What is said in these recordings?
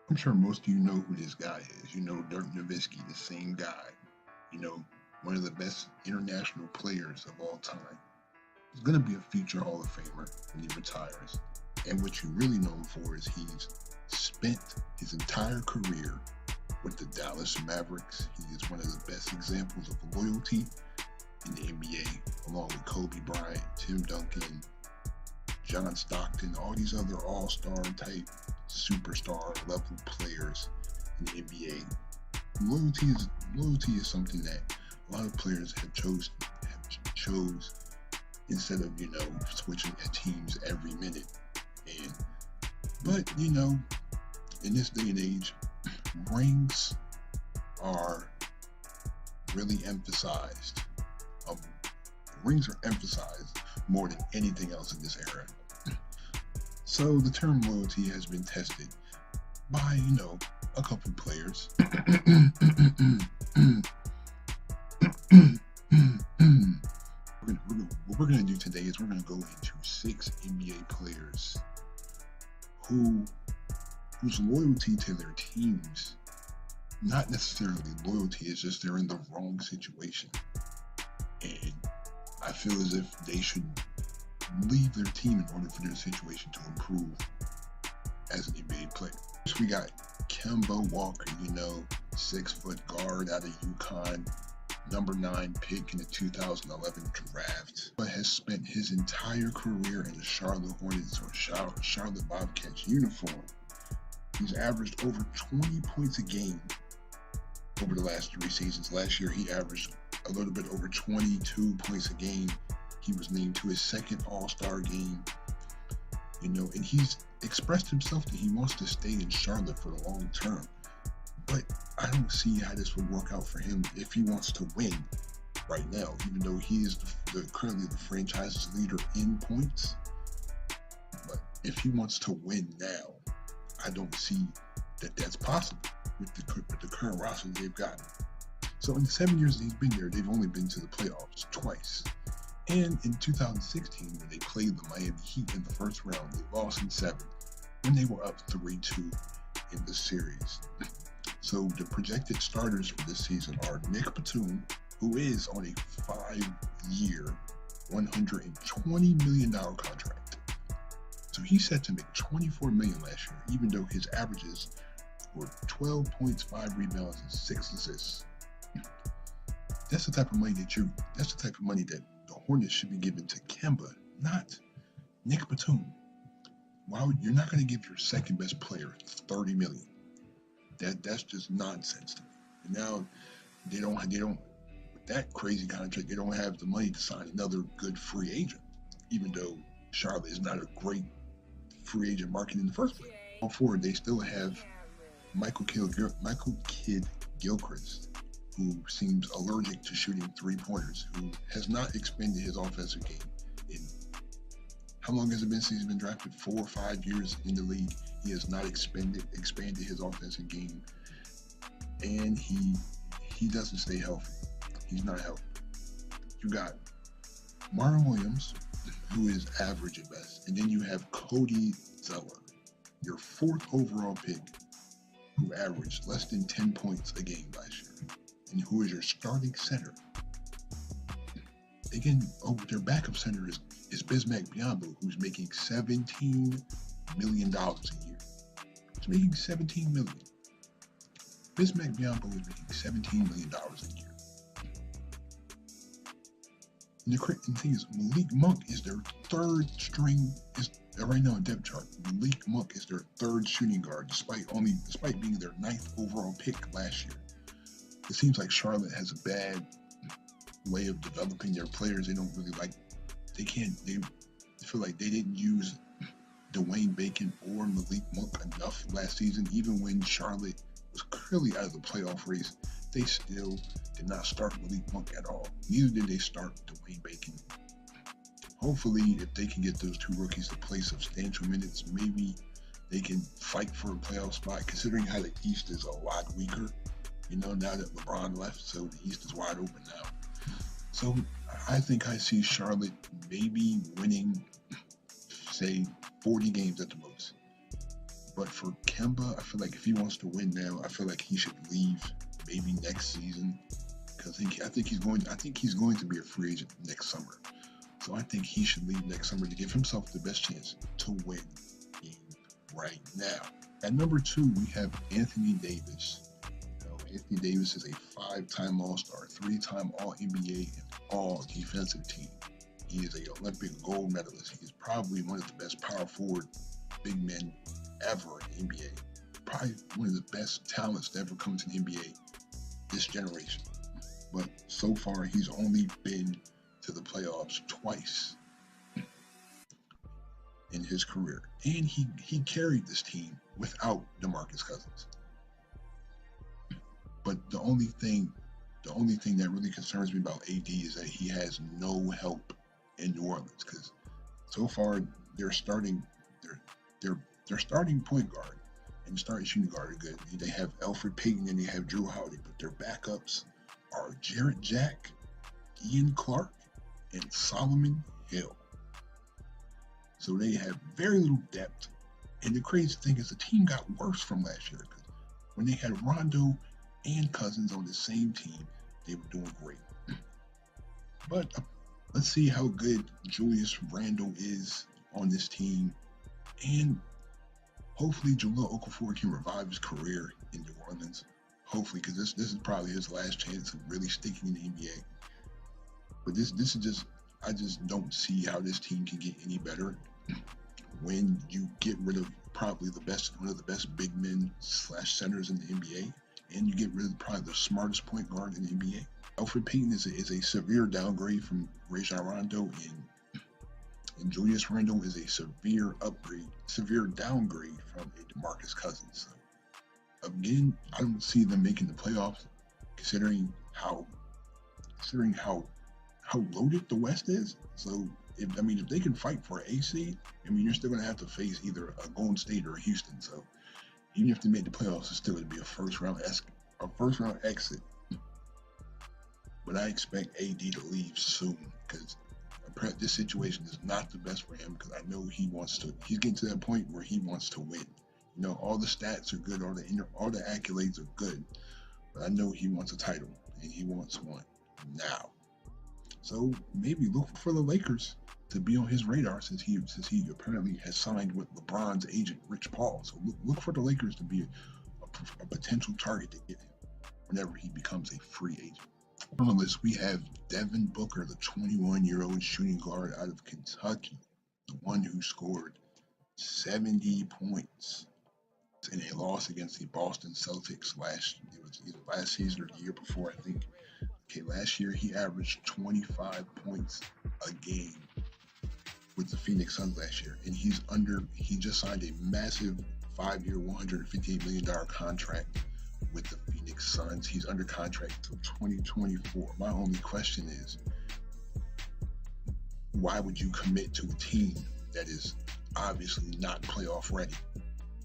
I'm sure most of you know who this guy is. You know Dirk Nowitzki, the same guy. You know, one of the best international players of all time. He's going to be a future Hall of Famer when he retires. And what you really know him for is he's spent his entire career with the Dallas Mavericks. He is one of the best examples of loyalty in the NBA, along with Kobe Bryant, Tim Duncan, John Stockton, all these other all-star type superstar level players in the NBA. Loyalty is something that a lot of players chose instead of switching teams every minute. And but in this day and age, rings are really emphasized. Um, Rings are emphasized more than anything else in this era. So the term loyalty has been tested by, a couple players. What we're going to do today is we're going to go into 6 NBA players whose loyalty to their teams, not necessarily loyalty, it's just they're in the wrong situation. And I feel as if they should leave their team in order for their situation to improve as an NBA player. So we got Kemba Walker, 6-foot guard out of UConn, number 9 pick in the 2011 draft, but has spent his entire career in the Charlotte Hornets or Charlotte Bobcats uniform. He's averaged over 20 points a game over the last 3 seasons. Last year, he averaged a little bit over 22 points a game. He was named to his second All-Star game, and he's expressed himself that he wants to stay in Charlotte for the long term. But I don't see how this would work out for him if he wants to win right now, even though he is currently the franchise's leader in points. But if he wants to win now, I don't see that that's possible with the current roster they've got. So in the 7 years that he's been there, they've only been to the playoffs twice. And in 2016, when they played the Miami Heat in the first round, they lost in 7 when they were up 3-2 in the series. So the projected starters for this season are Nick Batum, who is on a 5-year, $120 million contract. So he's set to make $24 million last year, even though his averages were 12 points, 5 rebounds, and 6 assists. That's the type of money that the Hornets should be giving to Kemba, not Nick Batum. You're not going to give your second best player $30 million. That's just nonsense to me. And now they don't with that crazy contract, they don't have the money to sign another good free agent, even though Charlotte is not a great free agent market in the first place. All forward, they still have Michael Kidd Gilchrist, who seems allergic to shooting 3-pointers, who has not expanded his offensive game in how long has it been since he's been drafted? 4 or 5 years in the league. He has not expanded his offensive game, and he doesn't stay healthy. He's not healthy. You got Marlon Williams, who is average at best, and then you have Cody Zeller, your 4th overall pick, who averaged less than 10 points a game last year, and who is your starting center. Again, their backup center is Bismack Biyombo, who's making $17 million a year. He's making $17 million. Bismack Biyombo is making $17 million a year. And the thing is, Malik Monk is their 3rd string. Right now in depth chart, Malik Monk is their 3rd shooting guard, despite being their 9th overall pick last year. It seems like Charlotte has a bad way of developing their players. They don't really they feel like they didn't use Dwayne Bacon or Malik Monk enough last season. Even when Charlotte was clearly out of the playoff race, they still did not start Malik Monk at all. Neither did they start Dwayne Bacon. Hopefully, if they can get those 2 rookies to play substantial minutes, maybe they can fight for a playoff spot, considering how the East is a lot weaker, now that LeBron left, so the East is wide open now. So I think I see Charlotte maybe winning, say, 40 games at the most. But for Kemba, I feel like if he wants to win now, I feel like he should leave maybe next season, because I think he's going to be a free agent next summer. So I think he should leave next summer to give himself the best chance to win right now. At number 2, we have Anthony Davis. Anthony Davis is a 5-time All-Star, 3-time All-NBA, and All-Defensive Team. He is an Olympic gold medalist. He is probably one of the best power forward big men ever in the NBA. Probably one of the best talents to ever come to the NBA this generation. But so far, he's only been to the playoffs twice in his career. And he carried this team without DeMarcus Cousins. But the only thing that really concerns me about AD is that he has no help in New Orleans, because so far their starting point guard and starting shooting guard are good. They have Elfrid Payton and they have Drew Holiday, but their backups are Jarrett Jack, Ian Clark, and Solomon Hill. So they have very little depth. And the crazy thing is the team got worse from last year, because when they had Rondo and Cousins on the same team, they were doing great. But let's see how good Julius Randle is on this team. And hopefully Jahlil Okafor can revive his career in New Orleans. Hopefully, because this is probably his last chance of really sticking in the NBA. But this is just, I just don't see how this team can get any better when you get rid of probably one of the best big men / centers in the NBA, and you get rid of probably the smartest point guard in the NBA. Elfrid Payton is a severe downgrade from Rajon Rondo, and Julius Randle is a severe downgrade from DeMarcus Cousins. So again, I don't see them making the playoffs, considering how loaded the West is. So if they can fight for an A seed, you're still going to have to face either a Golden State or a Houston. So even if they made the playoffs, it's still going to be a first round exit. But I expect AD to leave soon, because this situation is not the best for him, because I know he's getting to that point where he wants to win. All the stats are good, all the accolades are good, but I know he wants a title, and he wants one now. So maybe look for the Lakers to be on his radar, since he apparently has signed with LeBron's agent, Rich Paul. So look for the Lakers to be a potential target to get him whenever he becomes a free agent. On the list, we have Devin Booker, the 21-year-old shooting guard out of Kentucky, the one who scored 70 points in a loss against the Boston Celtics last season or the year before, I think. Okay, last year he averaged 25 points a game with the Phoenix Suns last year, and he just signed a massive 5-year, $158 million contract with the Phoenix Suns. He's under contract until 2024. My only question is, why would you commit to a team that is obviously not playoff ready?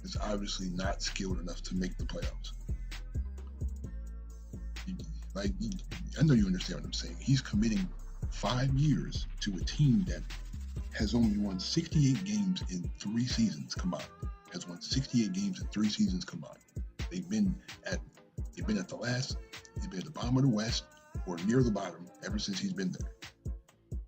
It's obviously not skilled enough to make the playoffs. I know you understand what I'm saying. He's committing 5 years to a team that has only won 68 games in 3 seasons combined. Has won 68 games in 3 seasons combined. They've been at the bottom of the West or near the bottom ever since he's been there.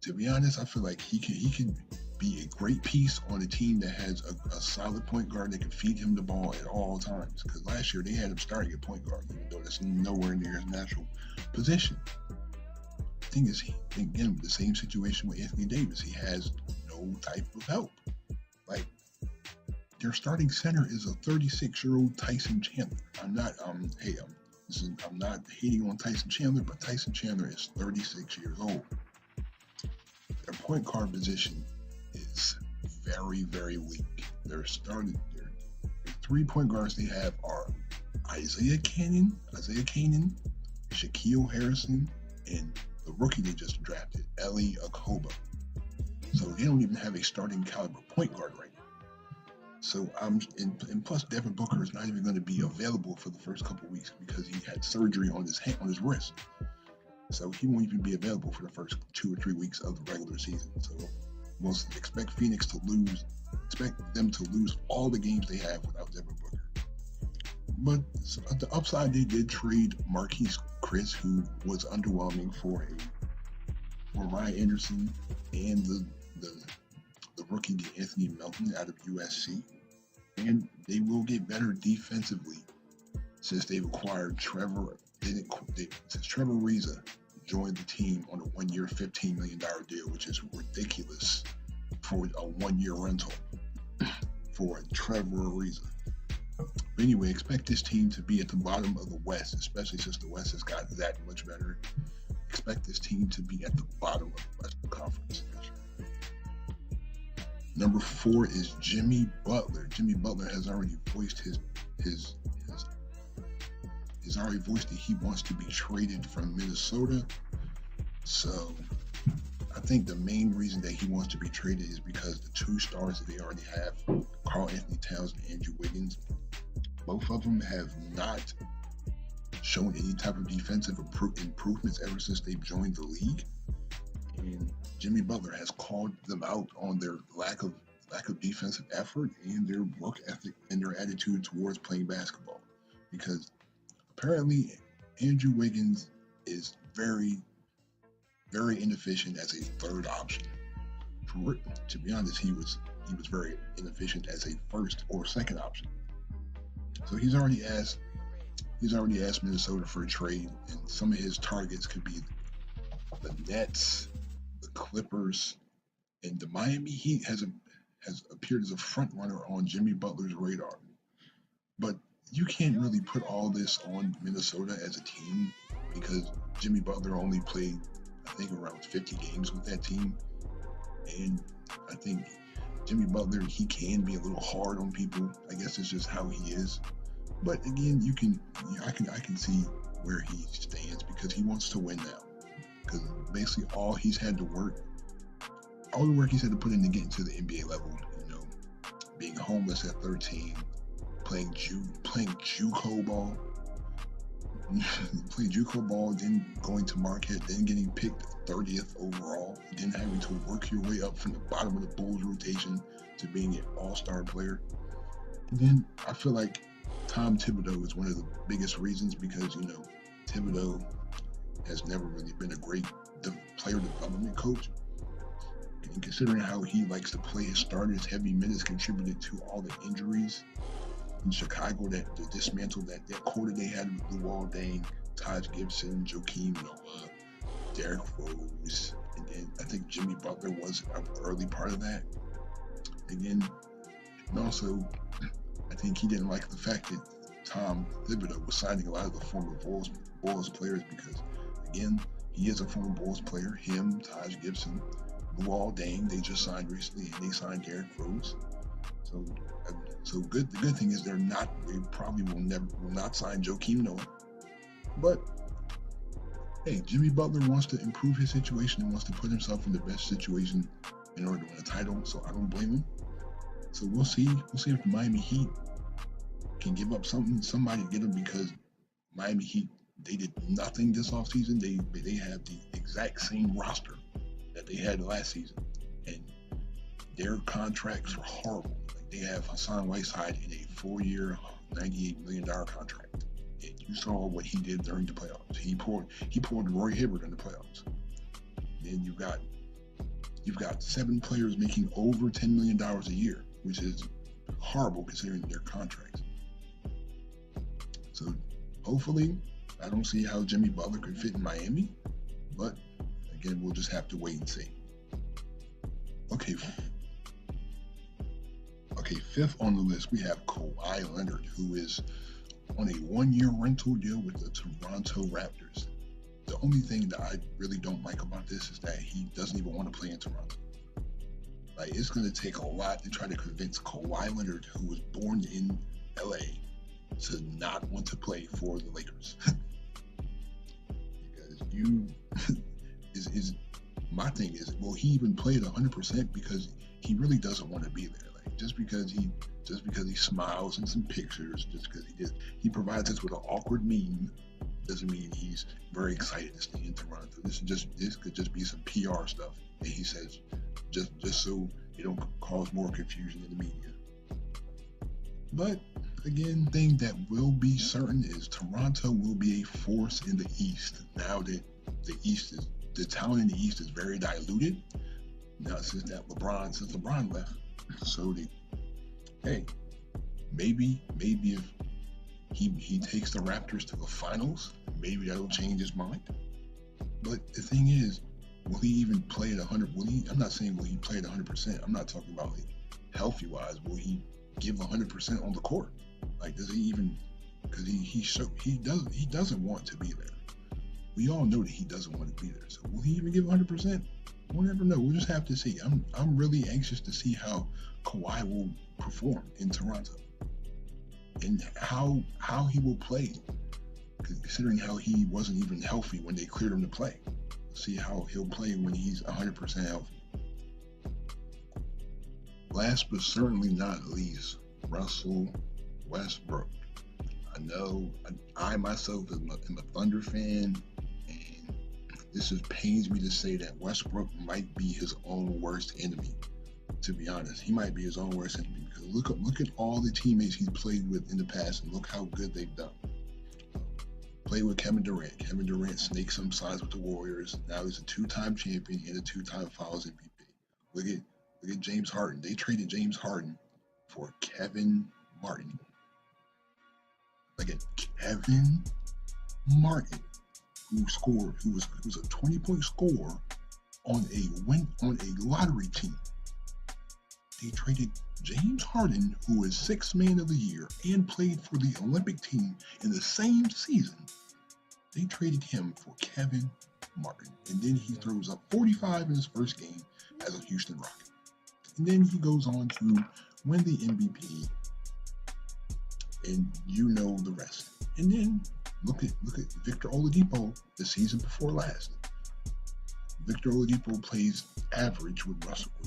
To be honest, I feel like he can be a great piece on a team that has a solid point guard that can feed him the ball at all times. Because last year they had him starting at point guard, even though that's nowhere near his natural position. The thing is, again, the same situation with Anthony Davis. He has no type of help. Their starting center is a 36-year-old Tyson Chandler. I'm not hating on Tyson Chandler, but Tyson Chandler is 36 years old. Their point guard position is very, very weak. Their 3 point guards they have are Isaiah Canaan, Shaquille Harrison, and the rookie they just drafted, Eli Okobo. So they don't even have a starting caliber point guard right now. So and plus Devin Booker is not even going to be available for the first couple of weeks because he had surgery on his wrist. So he won't even be available for the first 2 or 3 weeks of the regular season. So most expect Phoenix to expect them to lose all the games they have without Devin Booker. But at the upside, they did trade Marquise Chris, who was underwhelming for Ryan Anderson and the rookie Anthony Melton out of USC. And they will get better defensively since they've acquired since Trevor Ariza joined the team on a 1-year, $15 million deal, which is ridiculous for a 1-year rental for Trevor Ariza. But anyway, expect this team to be at the bottom of the West, especially since the West has gotten that much better. Expect this team to be at the bottom of the Western Conference. Number 4 is Jimmy Butler. Jimmy Butler has already voiced that he wants to be traded from Minnesota. So I think the main reason that he wants to be traded is because the 2 stars that they already have, Karl-Anthony Towns and Andrew Wiggins, both of them have not shown any type of defensive improvements ever since they've joined the league. And Jimmy Butler has called them out on their lack of defensive effort and their work ethic and their attitude towards playing basketball. Because apparently Andrew Wiggins is very, very inefficient as a third option. To be honest, he was very inefficient as a first or second option. So he's already asked Minnesota for a trade, and some of his targets could be the Nets, the Clippers, and the Miami Heat has appeared as a front runner on Jimmy Butler's radar. But you can't really put all this on Minnesota as a team because Jimmy Butler only played, I think, around 50 games with that team. And I think Jimmy Butler, he can be a little hard on people. I guess it's just how he is. But again, I can see where he stands because he wants to win now. Because basically all the work he's had to put in to get into the NBA level, being homeless at 13, playing JUCO ball, then going to Marquette, then getting picked 30th overall, then having to work your way up from the bottom of the Bulls rotation to being an all-star player. And then I feel like Tom Thibodeau is one of the biggest reasons because, Thibodeau has never really been a great player development coach. And considering how he likes to play his starters, heavy minutes contributed to all the injuries in Chicago that dismantled that core that they had with Luol Deng, Taj Gibson, Joakim Noah, Derrick Rose, and then I think Jimmy Butler was an early part of that. And also, I think he didn't like the fact that Tom Thibodeau was signing a lot of the former Bulls players because, again, he is a former Bulls player. Him, Taj Gibson, Luol Deng, they just signed recently, and they signed Derrick Rose. So good. The good thing is they probably will not sign Joakim Noah. But hey, Jimmy Butler wants to improve his situation and wants to put himself in the best situation in order to win a title. So I don't blame him. So we'll see. We'll see if the Miami Heat can give up somebody to get him because Miami Heat, they did nothing this offseason. They have the exact same roster that they had last season, and their contracts were horrible. They have Hassan Whiteside in a 4-year, $98 million contract. And you saw what he did during the playoffs. He poured Roy Hibbert in the playoffs. Then you've got 7 players making over $10 million a year, which is horrible considering their contracts. So hopefully, I don't see how Jimmy Butler could fit in Miami, but again, we'll just have to wait and see. Okay, 5th on the list, we have Kawhi Leonard, who is on a 1-year rental deal with the Toronto Raptors. The only thing that I really don't like about this is that he doesn't even want to play in Toronto. Like, it's going to take a lot to try to convince Kawhi Leonard, who was born in LA, to not want to play for the Lakers. Because my thing is, will he even play at 100% because he really doesn't want to be there? Like, just because he smiles in some pictures, just because he provides us with an awkward meme, doesn't mean he's very excited to stay in Toronto. This could just be some PR stuff that he says just so It don't cause more confusion in the media. But again, thing that will be certain is Toronto will be a force in the East. Now that the talent in the East is very diluted. Now since LeBron left, so hey, maybe if he takes the Raptors to the finals, maybe that'll change his mind. But the thing is, will he even play at 100? I'm not saying will he play at 100%. I'm not talking about like healthy wise. Will he give 100% on the court? Like, does he even? Because he doesn't want to be there. We all know that he doesn't want to be there. So will he even give 100%? We'll never know. We'll just have to see. I'm really anxious to see how Kawhi will perform in Toronto and how he will play, considering how he wasn't even healthy when they cleared him to play. See how he'll play when he's 100% healthy. Last but certainly not least, Russell Westbrook. I know I myself am a Thunder fan, and this just pains me to say that Westbrook might be his own worst enemy. To be honest, he might be his own worst enemy because look at all the teammates he's played with in the past, and look how good they've done. Played with Kevin Durant. Kevin Durant snaked some sides with the Warriors. Now he's a two-time champion and a two-time Finals MVP. Look at James Harden. They traded James Harden for Kevin Martin. Again, Kevin Martin, who was a 20-point scorer on a lottery team. They traded James Harden, who is Sixth Man of the Year and played for the Olympic team in the same season. They traded him for Kevin Martin, and then he throws up 45 in his first game as a Houston Rocket. And then he goes on to win the MVP, and you know the rest. And then look at Victor Oladipo the season before last. Victor Oladipo plays average with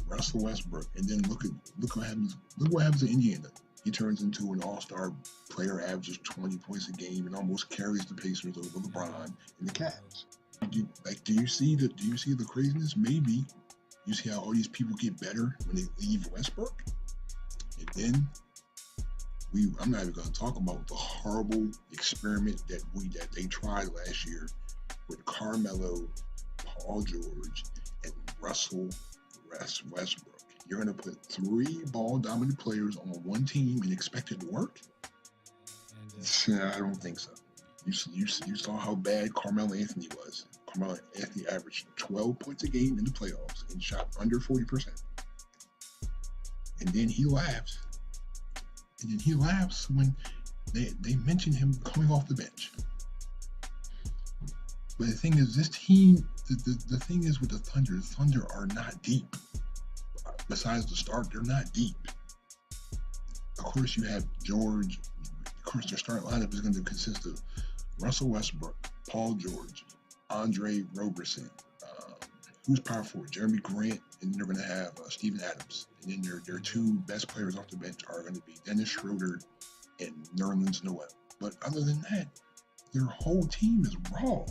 Russell Westbrook, and then look what happens in Indiana. He turns into an all-star player, averages 20 points a game, and almost carries the Pacers over LeBron and the Cavs. Do you see the craziness? Maybe you see how all these people get better when they leave Westbrook, and then I'm not even going to talk about the horrible experiment that they tried last year with Carmelo, Paul George, and Russell Westbrook. You're going to put three ball-dominant players on one team and expect it to work? I don't think so. You saw how bad Carmelo Anthony was. Carmelo Anthony averaged 12 points a game in the playoffs and shot under 40%. And then he laughs. And then he laughs when they mention him coming off the bench. But the thing is, this team, the thing is with the Thunder are not deep. Besides the start, they're not deep. Of course, you have George. Of course, their starting lineup is going to consist of Russell Westbrook, Paul George, Andre Roberson, who's power forward, Jeremy Grant, and then they're going to have Steven Adams. And then their two best players off the bench are going to be Dennis Schroeder and Nerlens Noel. But other than that, their whole team is raw.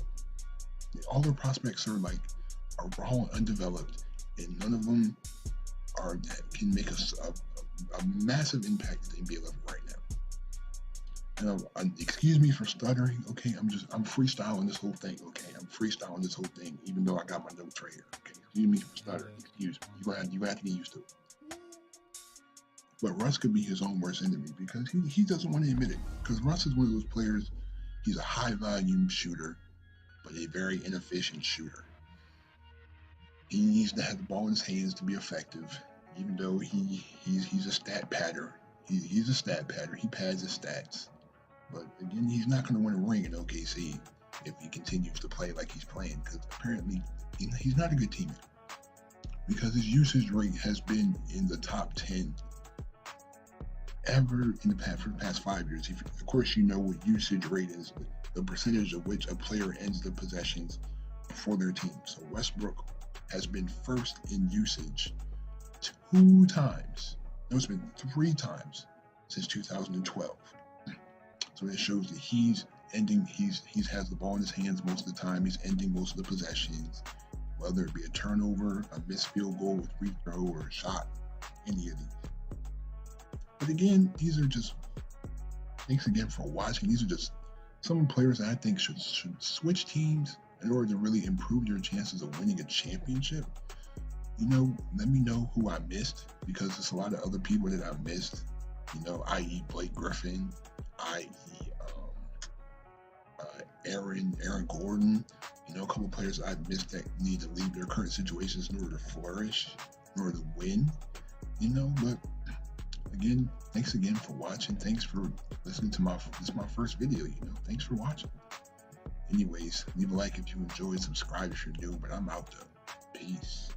All their prospects are raw and undeveloped, and none of them can make a massive impact at the NBA level right now. And excuse me for stuttering. Okay, I'm freestyling this whole thing. Okay, I'm freestyling this whole thing, even though I got my notes right here. Okay, excuse me for stuttering. Excuse me. You gonna have to get used to it. But Russ could be his own worst enemy because he doesn't want to admit it. Because Russ is one of those players. He's a high volume shooter, but a very inefficient shooter. He needs to have the ball in his hands to be effective, even though he's a stat padder. He's a stat padder. He pads his stats. But again, he's not going to win a ring in OKC if he continues to play like he's playing, because apparently he's not a good teammate. Because his usage rate has been in the top 10 ever for the past 5 years. Of course, you know what usage rate is, the percentage of which a player ends the possessions for their team. So Westbrook has been first in usage 2 times. No, it's been 3 times since 2012. So it shows that he's has the ball in his hands most of the time. He's ending most of the possessions, whether it be a turnover, a missed field goal with free throw, or a shot. any of these. But again, these are just, thanks again for watching. These are just some players that I think should switch teams in order to really improve their chances of winning a championship. You know, let me know who I missed, because there's a lot of other people that I missed, you know, i.e. Blake Griffin, i.e. Aaron Gordon, you know, a couple players I missed that need to leave their current situations in order to flourish, in order to win, you know. But again, thanks again for watching. Thanks for listening to this is my first video, you know. Thanks for watching. Anyways, leave a like if you enjoyed, subscribe if you're new, but I'm out though. Peace.